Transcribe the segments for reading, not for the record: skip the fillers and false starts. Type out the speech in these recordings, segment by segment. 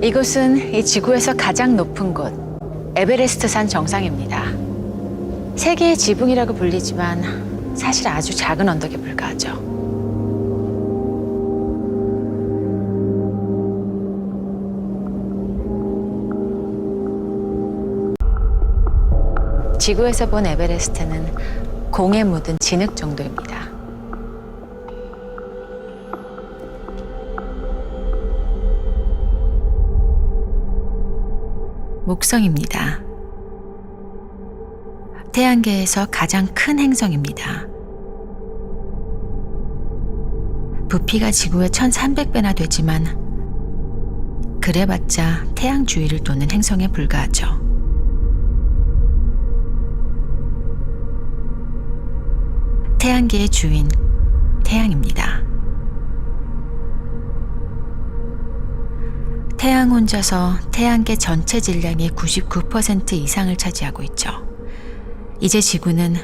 이곳은 이 지구에서 가장 높은 곳, 에베레스트 산 정상입니다. 세계의 지붕이라고 불리지만 사실 아주 작은 언덕에 불과하죠. 지구에서 본 에베레스트는 공에 묻은 진흙 정도입니다. 목성입니다. 태양계에서 가장 큰 행성입니다. 부피가 지구의 1300배나 되지만 그래봤자 태양 주위를 도는 행성에 불과하죠. 태양계의 주인, 태양입니다. 태양 혼자서 태양계 전체 질량의 99% 이상을 차지하고 있죠. 이제 지구는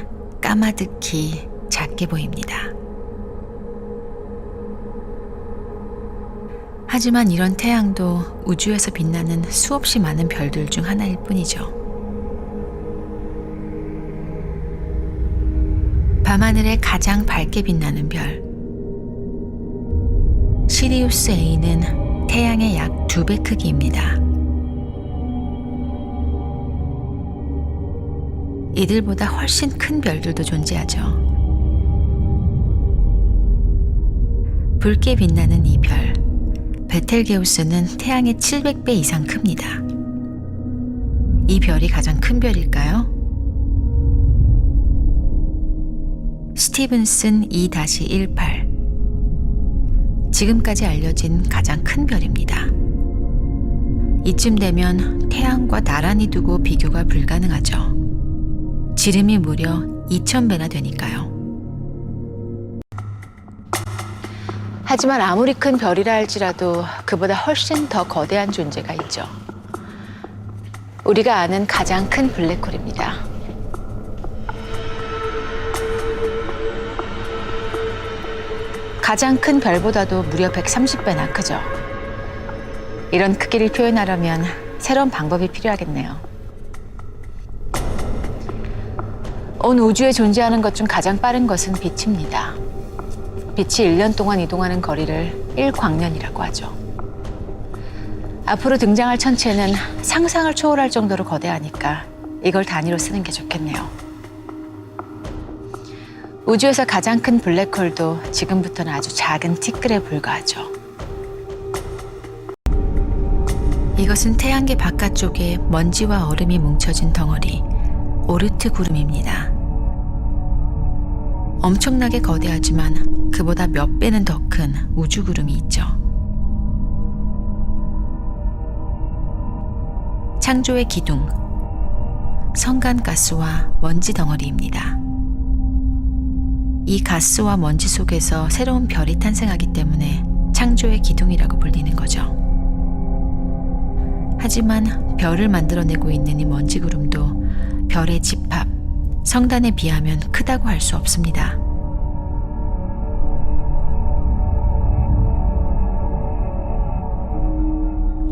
까마득히 작게 보입니다. 하지만 이런 태양도 우주에서 빛나는 수없이 많은 별들 중 하나일 뿐이죠. 밤하늘에 가장 밝게 빛나는 별 시리우스 A는 태양의 약 2배 크기입니다. 이들보다 훨씬 큰 별들도 존재하죠. 붉게 빛나는 이 별, 베텔게우스는 태양의 700배 이상 큽니다. 이 별이 가장 큰 별일까요? 스티븐슨 2-18 지금까지 알려진 가장 큰 별입니다. 이쯤 되면 태양과 나란히 두고 비교가 불가능하죠. 지름이 무려 2000배나 되니까요. 하지만 아무리 큰 별이라 할지라도 그보다 훨씬 더 거대한 존재가 있죠. 우리가 아는 가장 큰 블랙홀입니다. 가장 큰 별보다도 무려 130배나 크죠. 이런 크기를 표현하려면 새로운 방법이 필요하겠네요. 온 우주에 존재하는 것 중 가장 빠른 것은 빛입니다. 빛이 1년 동안 이동하는 거리를 1광년이라고 하죠. 앞으로 등장할 천체는 상상을 초월할 정도로 거대하니까 이걸 단위로 쓰는 게 좋겠네요. 우주에서 가장 큰 블랙홀도 지금부터는 아주 작은 티끌에 불과하죠. 이것은 태양계 바깥쪽에 먼지와 얼음이 뭉쳐진 덩어리, 오르트 구름입니다. 엄청나게 거대하지만 그보다 몇 배는 더 큰 우주 구름이 있죠. 창조의 기둥, 성간가스와 먼지 덩어리입니다. 이 가스와 먼지 속에서 새로운 별이 탄생하기 때문에 창조의 기둥이라고 불리는 거죠. 하지만 별을 만들어내고 있는 이 먼지 구름도 별의 집합, 성단에 비하면 크다고 할 수 없습니다.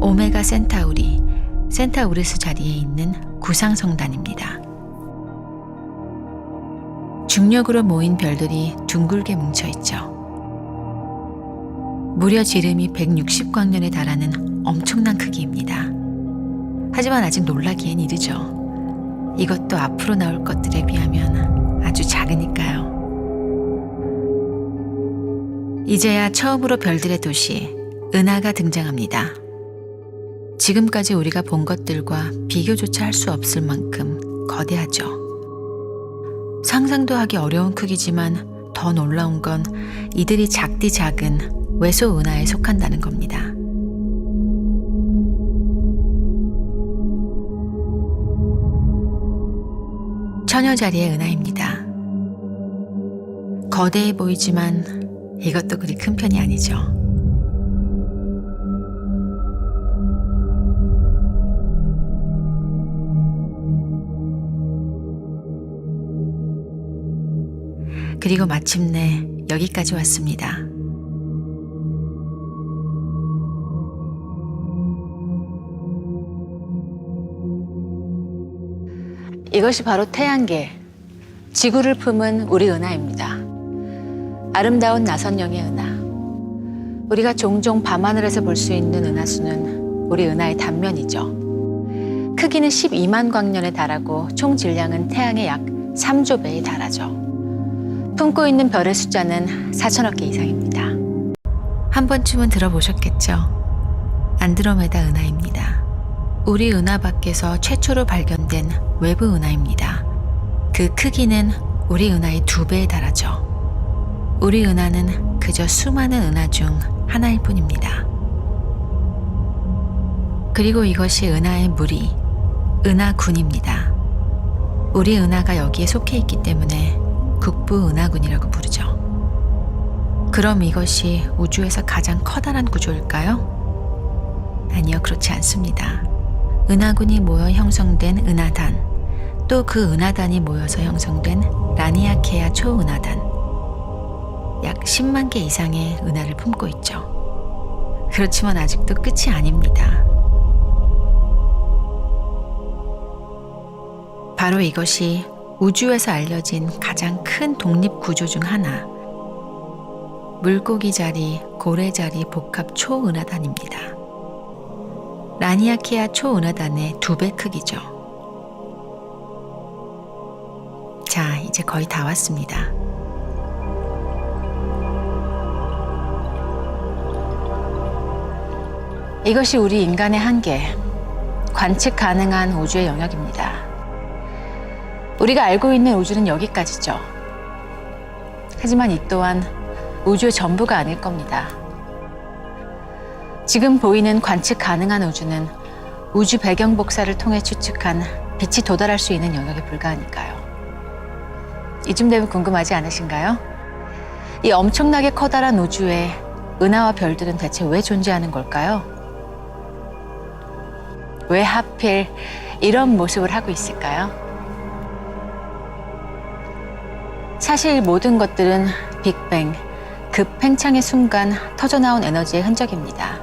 오메가 센타우리, 센타우르스 자리에 있는 구상성단입니다. 중력으로 모인 별들이 둥글게 뭉쳐있죠. 무려 지름이 160광년에 달하는 엄청난 크기입니다. 하지만 아직 놀라기엔 이르죠. 이것도 앞으로 나올 것들에 비하면 아주 작으니까요. 이제야 처음으로 별들의 도시, 은하가 등장합니다. 지금까지 우리가 본 것들과 비교조차 할 수 없을 만큼 거대하죠. 상상도 하기 어려운 크기지만 더 놀라운 건 이들이 작디 작은 외소 은하에 속한다는 겁니다. 처녀자리의 은하입니다. 거대해 보이지만 이것도 그리 큰 편이 아니죠. 그리고 마침내 여기까지 왔습니다. 이것이 바로 태양계, 지구를 품은 우리 은하입니다. 아름다운 나선령의 은하. 우리가 종종 밤하늘에서 볼 수 있는 은하수는 우리 은하의 단면이죠. 크기는 12만 광년에 달하고 총 질량은 태양의 약 3조 배에 달하죠. 품고 있는 별의 숫자는 4천억 개 이상입니다. 한 번쯤은 들어보셨겠죠? 안드로메다 은하입니다. 우리 은하 밖에서 최초로 발견된 외부 은하입니다. 그 크기는 우리 은하의 2배에 달하죠. 우리 은하는 그저 수많은 은하 중 하나일 뿐입니다. 그리고 이것이 은하의 무리, 은하군입니다. 우리 은하가 여기에 속해 있기 때문에 국부 은하군이라고 부르죠. 그럼 이것이 우주에서 가장 커다란 구조일까요? 아니요, 그렇지 않습니다. 은하군이 모여 형성된 은하단, 또 그 은하단이 모여서 형성된 라니아케아 초은하단, 약 10만 개 이상의 은하를 품고 있죠. 그렇지만 아직도 끝이 아닙니다. 바로 이것이 우주에서 알려진 가장 큰 독립 구조 중 하나, 물고기 자리, 고래 자리 복합 초은하단입니다. 라니아키아 초은하단의 2배 크기죠. 자, 이제 거의 다 왔습니다. 이것이 우리 인간의 한계, 관측 가능한 우주의 영역입니다. 우리가 알고 있는 우주는 여기까지죠. 하지만 이 또한 우주의 전부가 아닐 겁니다. 지금 보이는 관측 가능한 우주는 우주 배경 복사를 통해 추측한 빛이 도달할 수 있는 영역에 불과하니까요. 이쯤 되면 궁금하지 않으신가요? 이 엄청나게 커다란 우주에 은하와 별들은 대체 왜 존재하는 걸까요? 왜 하필 이런 모습을 하고 있을까요? 사실 이 모든 것들은 빅뱅, 급팽창의 순간 터져나온 에너지의 흔적입니다.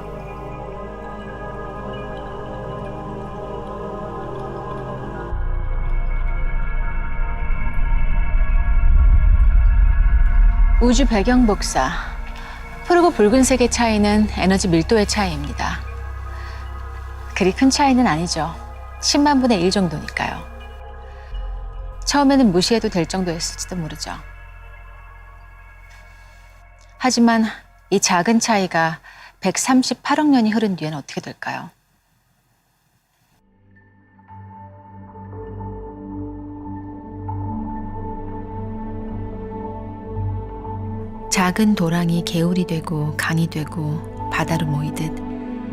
우주 배경 복사, 푸르고 붉은색의 차이는 에너지 밀도의 차이입니다. 그리 큰 차이는 아니죠. 10만 분의 1 정도니까요. 처음에는 무시해도 될 정도였을지도 모르죠. 하지만 이 작은 차이가 138억 년이 흐른 뒤엔 어떻게 될까요? 작은 도랑이 개울이 되고 강이 되고 바다로 모이듯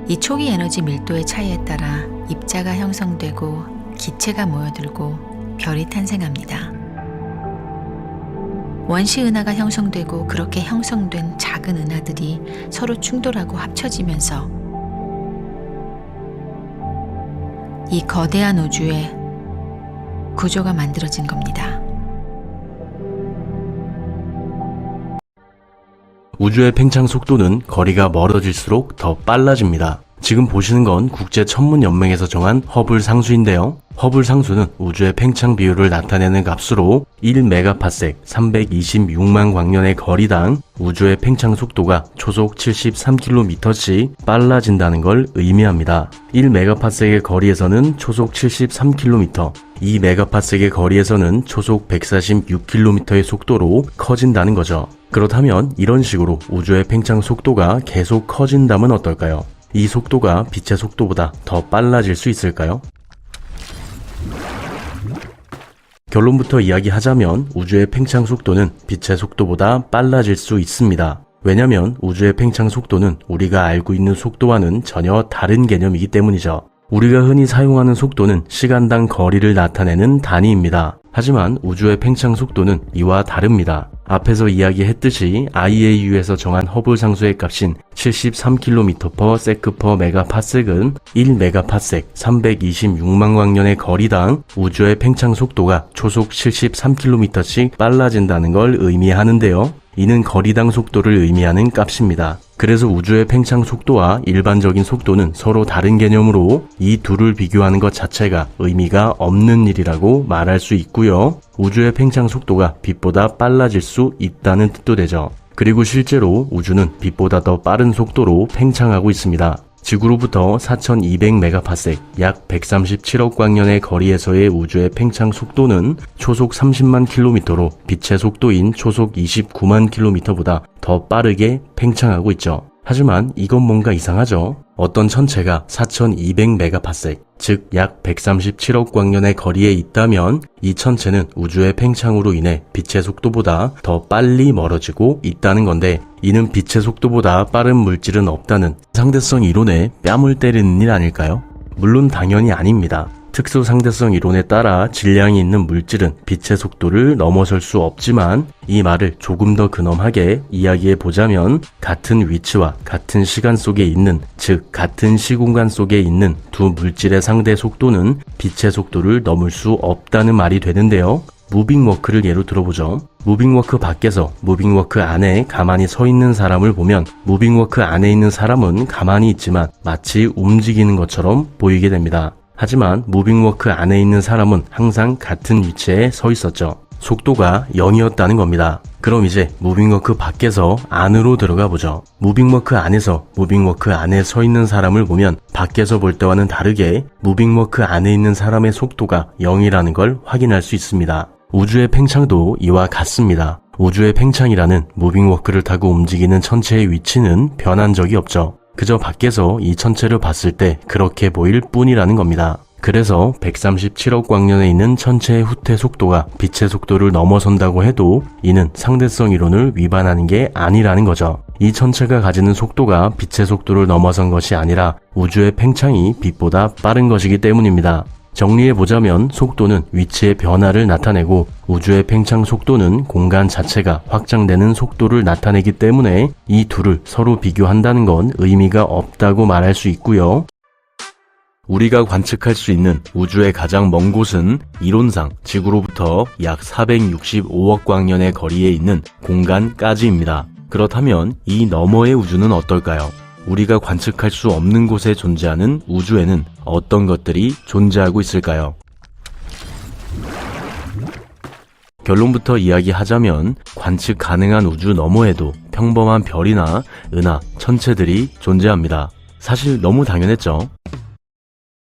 이 초기 에너지 밀도의 차이에 따라 입자가 형성되고 기체가 모여들고 별이 탄생합니다. 원시 은하가 형성되고 그렇게 형성된 작은 은하들이 서로 충돌하고 합쳐지면서 이 거대한 우주의 구조가 만들어진 겁니다. 우주의 팽창 속도는 거리가 멀어질수록 더 빨라집니다. 지금 보시는 건 국제천문연맹에서 정한 허블 상수인데요. 허블 상수는 우주의 팽창 비율을 나타내는 값으로 1메가파섹 326만 광년의 거리당 우주의 팽창 속도가 초속 73km씩 빨라진다는 걸 의미합니다. 1메가파섹의 거리에서는 초속 73km, 2메가파섹의 거리에서는 초속 146km의 속도로 커진다는 거죠. 그렇다면 이런 식으로 우주의 팽창 속도가 계속 커진다면 어떨까요? 이 속도가 빛의 속도보다 더 빨라질 수 있을까요? 결론부터 이야기하자면 우주의 팽창 속도는 빛의 속도보다 빨라질 수 있습니다. 왜냐면 우주의 팽창 속도는 우리가 알고 있는 속도와는 전혀 다른 개념이기 때문이죠. 우리가 흔히 사용하는 속도는 시간당 거리를 나타내는 단위입니다. 하지만 우주의 팽창 속도는 이와 다릅니다. 앞에서 이야기했듯이 IAU에서 정한 허블 상수의 값인 73km/s/메가파섹은 1메가파섹 326만 광년의 거리당 우주의 팽창 속도가 초속 73km씩 빨라진다는 걸 의미하는데요. 이는 거리당 속도를 의미하는 값입니다. 그래서 우주의 팽창 속도와 일반적인 속도는 서로 다른 개념으로 이 둘을 비교하는 것 자체가 의미가 없는 일이라고 말할 수 있고요. 우주의 팽창 속도가 빛보다 빨라질 수 있다는 뜻도 되죠. 그리고 실제로 우주는 빛보다 더 빠른 속도로 팽창하고 있습니다. 지구로부터 4200메가파섹, 약 137억 광년의 거리에서의 우주의 팽창 속도는 초속 30만 킬로미터로 빛의 속도인 초속 29만 킬로미터보다 더 빠르게 팽창하고 있죠. 하지만 이건 뭔가 이상하죠? 어떤 천체가 4200메가파섹, 즉 약 137억 광년의 거리에 있다면 이 천체는 우주의 팽창으로 인해 빛의 속도보다 더 빨리 멀어지고 있다는 건데, 이는 빛의 속도보다 빠른 물질은 없다는 상대성 이론에 뺨을 때리는 일 아닐까요? 물론 당연히 아닙니다. 특수 상대성 이론에 따라 질량이 있는 물질은 빛의 속도를 넘어설 수 없지만, 이 말을 조금 더 근엄하게 이야기해 보자면 같은 위치와 같은 시간 속에 있는, 즉 같은 시공간 속에 있는 두 물질의 상대 속도는 빛의 속도를 넘을 수 없다는 말이 되는데요. 무빙워크를 예로 들어보죠. 무빙워크 밖에서 무빙워크 안에 가만히 서 있는 사람을 보면 무빙워크 안에 있는 사람은 가만히 있지만 마치 움직이는 것처럼 보이게 됩니다. 하지만 무빙워크 안에 있는 사람은 항상 같은 위치에 서 있었죠. 속도가 0이었다는 겁니다. 그럼 이제 무빙워크 밖에서 안으로 들어가 보죠. 무빙워크 안에서 무빙워크 안에 서 있는 사람을 보면 밖에서 볼 때와는 다르게 무빙워크 안에 있는 사람의 속도가 0이라는 걸 확인할 수 있습니다. 우주의 팽창도 이와 같습니다. 우주의 팽창이라는 무빙워크를 타고 움직이는 천체의 위치는 변한 적이 없죠. 그저 밖에서 이 천체를 봤을 때 그렇게 보일 뿐이라는 겁니다. 그래서 137억 광년에 있는 천체의 후퇴 속도가 빛의 속도를 넘어선다고 해도 이는 상대성 이론을 위반하는 게 아니라는 거죠. 이 천체가 가지는 속도가 빛의 속도를 넘어선 것이 아니라 우주의 팽창이 빛보다 빠른 것이기 때문입니다. 정리해보자면 속도는 위치의 변화를 나타내고 우주의 팽창 속도는 공간 자체가 확장되는 속도를 나타내기 때문에 이 둘을 서로 비교한다는 건 의미가 없다고 말할 수 있고요. 우리가 관측할 수 있는 우주의 가장 먼 곳은 이론상 지구로부터 약 465억 광년의 거리에 있는 공간까지입니다. 그렇다면 이 너머의 우주는 어떨까요? 우리가 관측할 수 없는 곳에 존재하는 우주에는 어떤 것들이 존재하고 있을까요? 결론부터 이야기하자면 관측 가능한 우주 너머에도 평범한 별이나 은하, 천체들이 존재합니다. 사실 너무 당연했죠?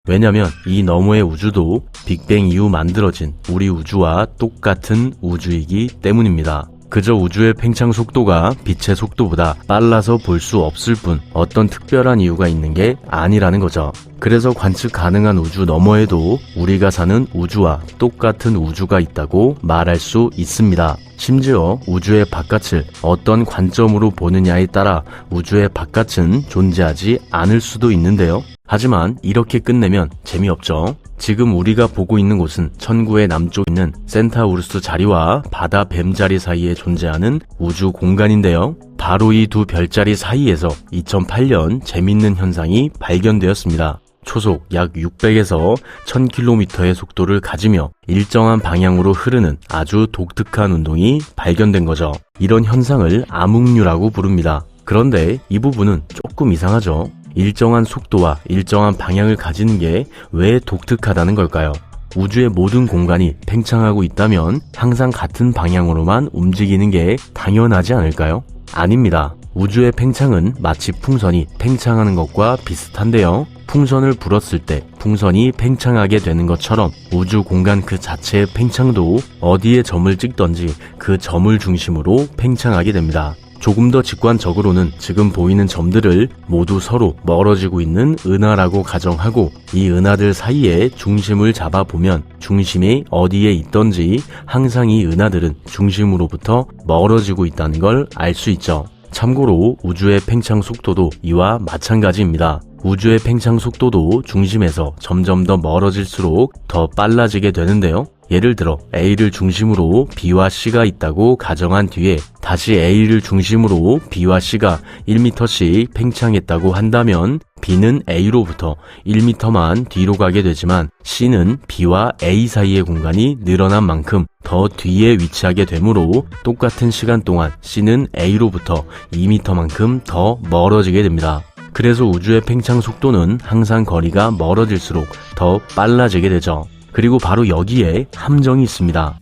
왜냐면 이 너머의 우주도 빅뱅 이후 만들어진 우리 우주와 똑같은 우주이기 때문입니다. 그저 우주의 팽창 속도가 빛의 속도보다 빨라서 볼 수 없을 뿐 어떤 특별한 이유가 있는 게 아니라는 거죠. 그래서 관측 가능한 우주 너머에도 우리가 사는 우주와 똑같은 우주가 있다고 말할 수 있습니다. 심지어 우주의 바깥을 어떤 관점으로 보느냐에 따라 우주의 바깥은 존재하지 않을 수도 있는데요. 하지만 이렇게 끝내면 재미없죠. 지금 우리가 보고 있는 곳은 천구의 남쪽에 있는 센타우루스 자리와 바다 뱀 자리 사이에 존재하는 우주 공간인데요. 바로 이 두 별자리 사이에서 2008년 재밌는 현상이 발견되었습니다. 초속 약 600에서 1000km의 속도를 가지며 일정한 방향으로 흐르는 아주 독특한 운동이 발견된 거죠. 이런 현상을 암흑류라고 부릅니다. 그런데 이 부분은 조금 이상하죠. 일정한 속도와 일정한 방향을 가지는 게 왜 독특하다는 걸까요? 우주의 모든 공간이 팽창하고 있다면 항상 같은 방향으로만 움직이는 게 당연하지 않을까요? 아닙니다. 우주의 팽창은 마치 풍선이 팽창하는 것과 비슷한데요. 풍선을 불었을 때 풍선이 팽창하게 되는 것처럼 우주 공간 그 자체의 팽창도 어디에 점을 찍던지 그 점을 중심으로 팽창하게 됩니다. 조금 더 직관적으로는 지금 보이는 점들을 모두 서로 멀어지고 있는 은하라고 가정하고 이 은하들 사이에 중심을 잡아보면 중심이 어디에 있던지 항상 이 은하들은 중심으로부터 멀어지고 있다는 걸 알 수 있죠. 참고로 우주의 팽창 속도도 이와 마찬가지입니다. 우주의 팽창 속도도 중심에서 점점 더 멀어질수록 더 빨라지게 되는데요. 예를 들어 A를 중심으로 B와 C가 있다고 가정한 뒤에 다시 A를 중심으로 B와 C가 1m씩 팽창했다고 한다면 B는 A로부터 1m만 뒤로 가게 되지만 C는 B와 A 사이의 공간이 늘어난 만큼 더 뒤에 위치하게 되므로 똑같은 시간 동안 C는 A로부터 2m만큼 더 멀어지게 됩니다. 그래서 우주의 팽창 속도는 항상 거리가 멀어질수록 더 빨라지게 되죠. 그리고 바로 여기에 함정이 있습니다.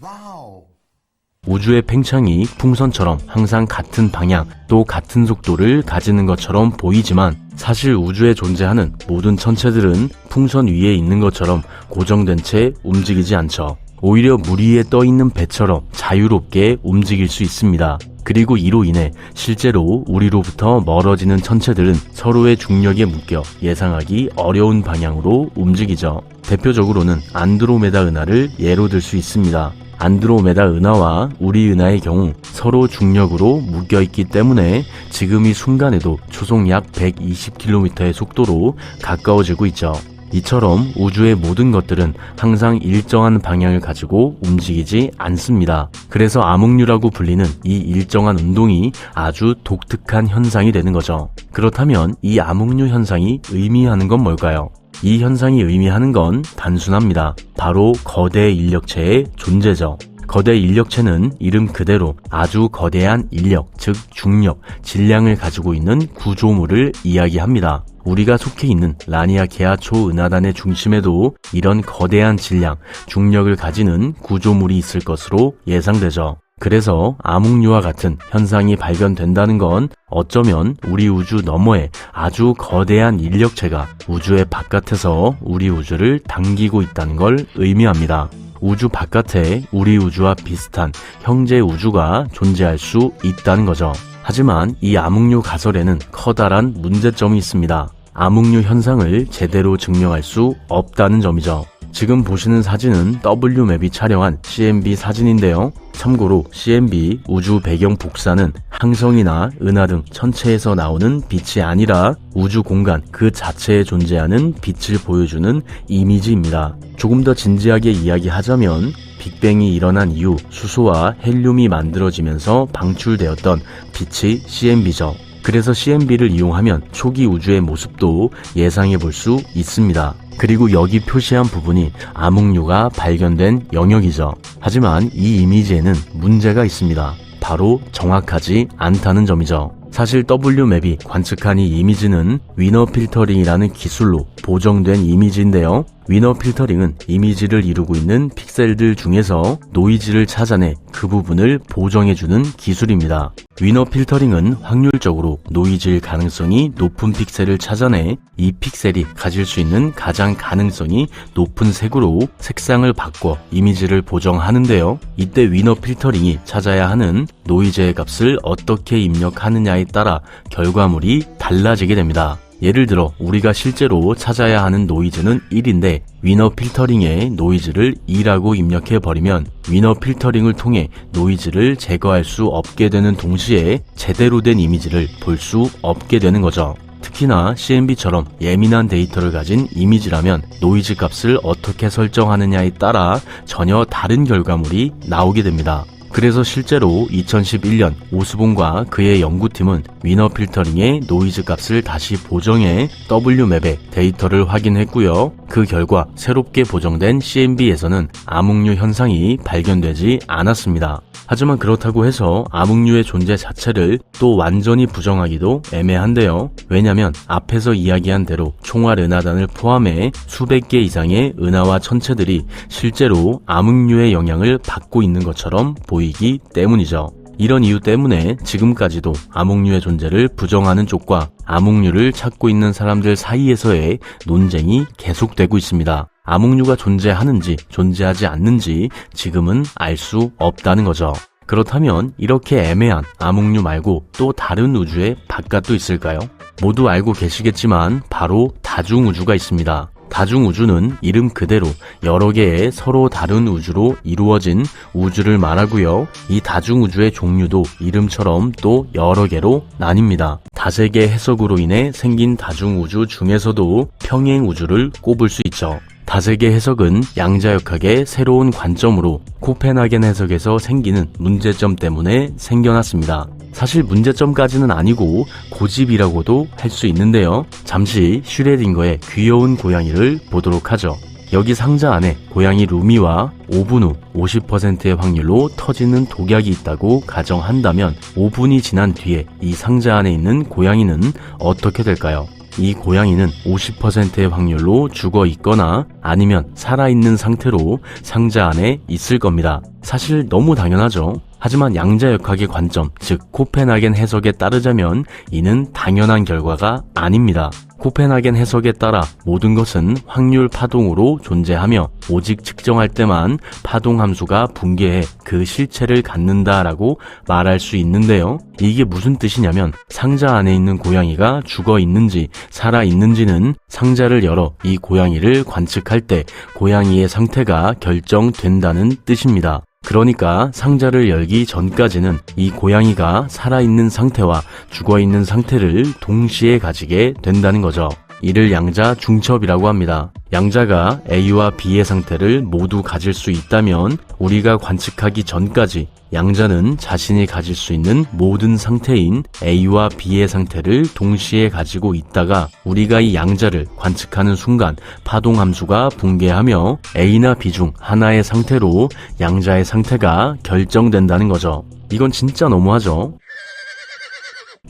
우주의 팽창이 풍선처럼 항상 같은 방향 또 같은 속도를 가지는 것처럼 보이지만 사실 우주에 존재하는 모든 천체들은 풍선 위에 있는 것처럼 고정된 채 움직이지 않죠. 오히려 물 위에 떠 있는 배처럼 자유롭게 움직일 수 있습니다. 그리고 이로 인해 실제로 우리로부터 멀어지는 천체들은 서로의 중력에 묶여 예상하기 어려운 방향으로 움직이죠. 대표적으로는 안드로메다 은하를 예로 들 수 있습니다. 안드로메다 은하와 우리 은하의 경우 서로 중력으로 묶여있기 때문에 지금 이 순간에도 초속 약 120km의 속도로 가까워지고 있죠. 이처럼 우주의 모든 것들은 항상 일정한 방향을 가지고 움직이지 않습니다. 그래서 암흑류라고 불리는 이 일정한 운동이 아주 독특한 현상이 되는 거죠. 그렇다면 이 암흑류 현상이 의미하는 건 뭘까요? 이 현상이 의미하는 건 단순합니다. 바로 거대 인력체의 존재죠. 거대 인력체는 이름 그대로 아주 거대한 인력, 즉 중력, 질량을 가지고 있는 구조물을 이야기합니다. 우리가 속해 있는 라니아 개화초 은하단의 중심에도 이런 거대한 질량, 중력을 가지는 구조물이 있을 것으로 예상되죠. 그래서 암흑류와 같은 현상이 발견된다는 건 어쩌면 우리 우주 너머에 아주 거대한 인력체가 우주의 바깥에서 우리 우주를 당기고 있다는 걸 의미합니다. 우주 바깥에 우리 우주와 비슷한 형제 우주가 존재할 수 있다는 거죠. 하지만 이 암흑류 가설에는 커다란 문제점이 있습니다. 암흑류 현상을 제대로 증명할 수 없다는 점이죠. 지금 보시는 사진은 WMAP이 촬영한 CMB 사진인데요. 참고로 CMB 우주 배경 복사는 항성이나 은하 등 천체에서 나오는 빛이 아니라 우주 공간 그 자체에 존재하는 빛을 보여주는 이미지입니다. 조금 더 진지하게 이야기하자면 빅뱅이 일어난 이후 수소와 헬륨이 만들어지면서 방출되었던 빛이 CMB죠. 그래서 CMB를 이용하면 초기 우주의 모습도 예상해 볼 수 있습니다. 그리고 여기 표시한 부분이 암흑류가 발견된 영역이죠. 하지만 이 이미지에는 문제가 있습니다. 바로 정확하지 않다는 점이죠. 사실 WMAP이 관측한 이 이미지는 위너 필터링이라는 기술로 보정된 이미지인데요. 위너 필터링은 이미지를 이루고 있는 픽셀들 중에서 노이즈를 찾아내 그 부분을 보정해주는 기술입니다. 위너 필터링은 확률적으로 노이즈일 가능성이 높은 픽셀을 찾아내 이 픽셀이 가질 수 있는 가장 가능성이 높은 색으로 색상을 바꿔 이미지를 보정하는데요. 이때 위너 필터링이 찾아야 하는 노이즈의 값을 어떻게 입력하느냐에 따라 결과물이 달라지게 됩니다. 예를 들어 우리가 실제로 찾아야 하는 노이즈는 1인데 위너 필터링에 노이즈를 2라고 입력해버리면 위너 필터링을 통해 노이즈를 제거할 수 없게 되는 동시에 제대로 된 이미지를 볼 수 없게 되는 거죠. 특히나 CMB처럼 예민한 데이터를 가진 이미지라면 노이즈 값을 어떻게 설정하느냐에 따라 전혀 다른 결과물이 나오게 됩니다. 그래서 실제로 2011년 오스본과 그의 연구팀은 위너 필터링의 노이즈 값을 다시 보정해 WMAP의 데이터를 확인했고요. 그 결과 새롭게 보정된 CMB에서는 암흑류 현상이 발견되지 않았습니다. 하지만 그렇다고 해서 암흑류의 존재 자체를 또 완전히 부정하기도 애매한데요. 왜냐면 앞에서 이야기한 대로 총알 은하단을 포함해 수백 개 이상의 은하와 천체들이 실제로 암흑류의 영향을 받고 있는 것처럼 보이기 때문이죠. 이런 이유 때문에 지금까지도 암흑류의 존재를 부정하는 쪽과 암흑류를 찾고 있는 사람들 사이에서의 논쟁이 계속되고 있습니다. 암흑류가 존재하는지 존재하지 않는지 지금은 알 수 없다는 거죠. 그렇다면 이렇게 애매한 암흑류 말고 또 다른 우주의 바깥도 있을까요? 모두 알고 계시겠지만 바로 다중우주가 있습니다. 다중우주는 이름 그대로 여러 개의 서로 다른 우주로 이루어진 우주를 말하고요. 이 다중우주의 종류도 이름처럼 또 여러 개로 나뉩니다. 다세계 해석으로 인해 생긴 다중우주 중에서도 평행우주를 꼽을 수 있죠. 다세계 해석은 양자역학의 새로운 관점으로 코펜하겐 해석에서 생기는 문제점 때문에 생겨났습니다. 사실 문제점까지는 아니고 고집이라고도 할 수 있는데요. 잠시 슈레딩거의 귀여운 고양이를 보도록 하죠. 여기 상자 안에 고양이 루미와 5분 후 50%의 확률로 터지는 독약이 있다고 가정한다면 5분이 지난 뒤에 이 상자 안에 있는 고양이는 어떻게 될까요? 이 고양이는 50%의 확률로 죽어 있거나 아니면 살아있는 상태로 상자 안에 있을 겁니다. 사실 너무 당연하죠. 하지만 양자역학의 관점, 즉 코펜하겐 해석에 따르자면 이는 당연한 결과가 아닙니다. 코펜하겐 해석에 따라 모든 것은 확률 파동으로 존재하며 오직 측정할 때만 파동 함수가 붕괴해 그 실체를 갖는다라고 말할 수 있는데요. 이게 무슨 뜻이냐면 상자 안에 있는 고양이가 죽어 있는지 살아 있는지는 상자를 열어 이 고양이를 관측할 때 고양이의 상태가 결정된다는 뜻입니다. 그러니까 상자를 열기 전까지는 이 고양이가 살아있는 상태와 죽어있는 상태를 동시에 가지게 된다는 거죠. 이를 양자 중첩이라고 합니다. 양자가 A와 B의 상태를 모두 가질 수 있다면 우리가 관측하기 전까지 양자는 자신이 가질 수 있는 모든 상태인 A와 B의 상태를 동시에 가지고 있다가 우리가 이 양자를 관측하는 순간 파동함수가 붕괴하며 A나 B 중 하나의 상태로 양자의 상태가 결정된다는 거죠. 이건 진짜 너무하죠?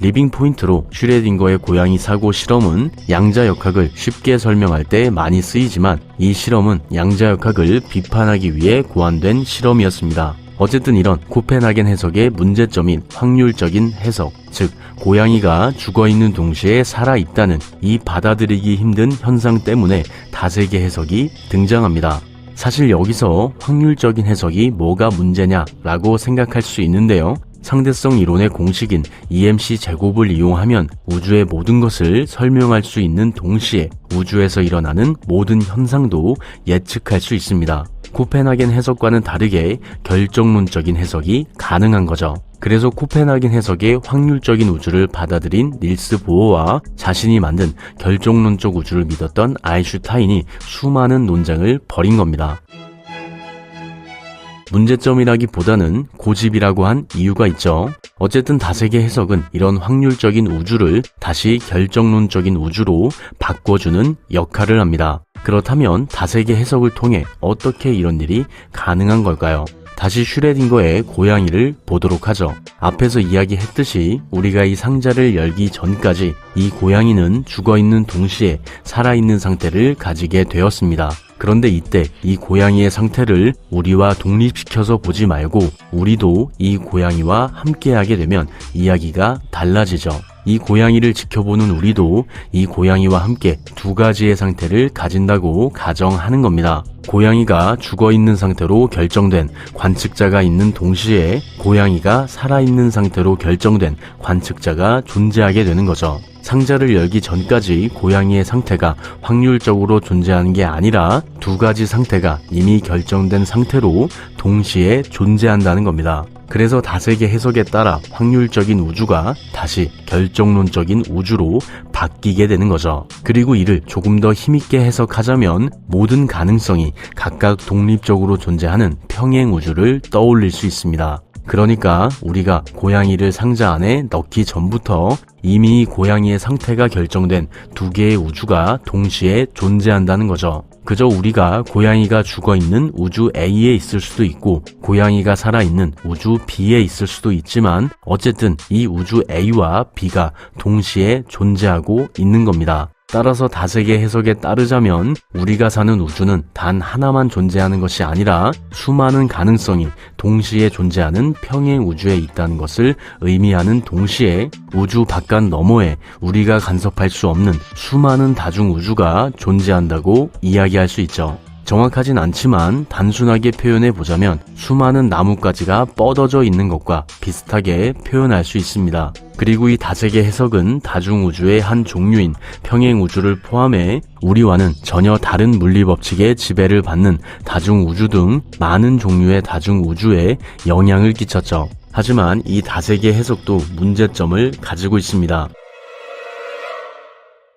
리빙 포인트로 슈레딩거의 고양이 사고 실험은 양자역학을 쉽게 설명할 때 많이 쓰이지만 이 실험은 양자역학을 비판하기 위해 고안된 실험이었습니다. 어쨌든 이런 코펜하겐 해석의 문제점인 확률적인 해석, 즉 고양이가 죽어있는 동시에 살아있다는 이 받아들이기 힘든 현상 때문에 다세계 해석이 등장합니다. 사실 여기서 확률적인 해석이 뭐가 문제냐라고 생각할 수 있는데요. 상대성 이론의 공식인 EMC 제곱을 이용하면 우주의 모든 것을 설명할 수 있는 동시에 우주에서 일어나는 모든 현상도 예측할 수 있습니다. 코펜하겐 해석과는 다르게 결정론적인 해석이 가능한 거죠. 그래서 코펜하겐 해석의 확률적인 우주를 받아들인 닐스 보어와 자신이 만든 결정론적 우주를 믿었던 아인슈타인이 수많은 논쟁을 벌인 겁니다. 문제점이라기보다는 고집이라고 한 이유가 있죠. 어쨌든 다세계 해석은 이런 확률적인 우주를 다시 결정론적인 우주로 바꿔주는 역할을 합니다. 그렇다면 다세계 해석을 통해 어떻게 이런 일이 가능한 걸까요? 다시 슈레딩거의 고양이를 보도록 하죠. 앞에서 이야기했듯이 우리가 이 상자를 열기 전까지 이 고양이는 죽어있는 동시에 살아있는 상태를 가지게 되었습니다. 그런데 이때 이 고양이의 상태를 우리와 독립시켜서 보지 말고 우리도 이 고양이와 함께하게 되면 이야기가 달라지죠. 이 고양이를 지켜보는 우리도 이 고양이와 함께 두 가지의 상태를 가진다고 가정하는 겁니다. 고양이가 죽어있는 상태로 결정된 관측자가 있는 동시에 고양이가 살아있는 상태로 결정된 관측자가 존재하게 되는 거죠. 상자를 열기 전까지 고양이의 상태가 확률적으로 존재하는 게 아니라 두 가지 상태가 이미 결정된 상태로 동시에 존재한다는 겁니다. 그래서 다세계 해석에 따라 확률적인 우주가 다시 결정론적인 우주로 바뀌게 되는 거죠. 그리고 이를 조금 더 힘있게 해석하자면 모든 가능성이 각각 독립적으로 존재하는 평행 우주를 떠올릴 수 있습니다. 그러니까 우리가 고양이를 상자 안에 넣기 전부터 이미 고양이의 상태가 결정된 두 개의 우주가 동시에 존재한다는 거죠. 그저 우리가 고양이가 죽어있는 우주 A에 있을 수도 있고 고양이가 살아있는 우주 B에 있을 수도 있지만 어쨌든 이 우주 A와 B가 동시에 존재하고 있는 겁니다. 따라서 다세계 해석에 따르자면 우리가 사는 우주는 단 하나만 존재하는 것이 아니라 수많은 가능성이 동시에 존재하는 평행 우주에 있다는 것을 의미하는 동시에 우주 바깥 너머에 우리가 간섭할 수 없는 수많은 다중 우주가 존재한다고 이야기할 수 있죠. 정확하진 않지만 단순하게 표현해 보자면 수많은 나뭇가지가 뻗어져 있는 것과 비슷하게 표현할 수 있습니다. 그리고 이 다세계 해석은 다중우주의 한 종류인 평행우주를 포함해 우리와는 전혀 다른 물리법칙의 지배를 받는 다중우주 등 많은 종류의 다중우주에 영향을 끼쳤죠. 하지만 이 다세계 해석도 문제점을 가지고 있습니다.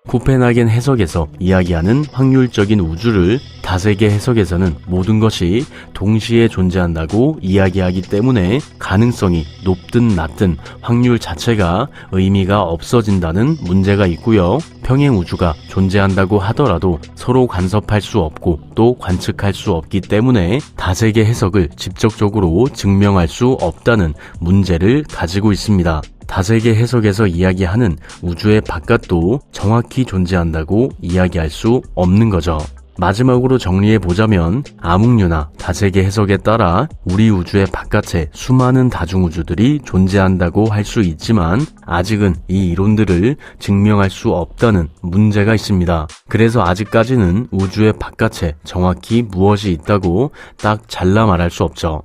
코펜하겐 해석에서 이야기하는 확률적인 우주를 다세계 해석에서는 모든 것이 동시에 존재한다고 이야기하기 때문에 가능성이 높든 낮든 확률 자체가 의미가 없어진다는 문제가 있고요. 평행 우주가 존재한다고 하더라도 서로 간섭할 수 없고 또 관측할 수 없기 때문에 다세계 해석을 직접적으로 증명할 수 없다는 문제를 가지고 있습니다. 다세계 해석에서 이야기하는 우주의 바깥도 정확히 존재한다고 이야기할 수 없는 거죠. 마지막으로 정리해보자면 암흑류나 다세계 해석에 따라 우리 우주의 바깥에 수많은 다중우주들이 존재한다고 할 수 있지만 아직은 이 이론들을 증명할 수 없다는 문제가 있습니다. 그래서 아직까지는 우주의 바깥에 정확히 무엇이 있다고 딱 잘라 말할 수 없죠.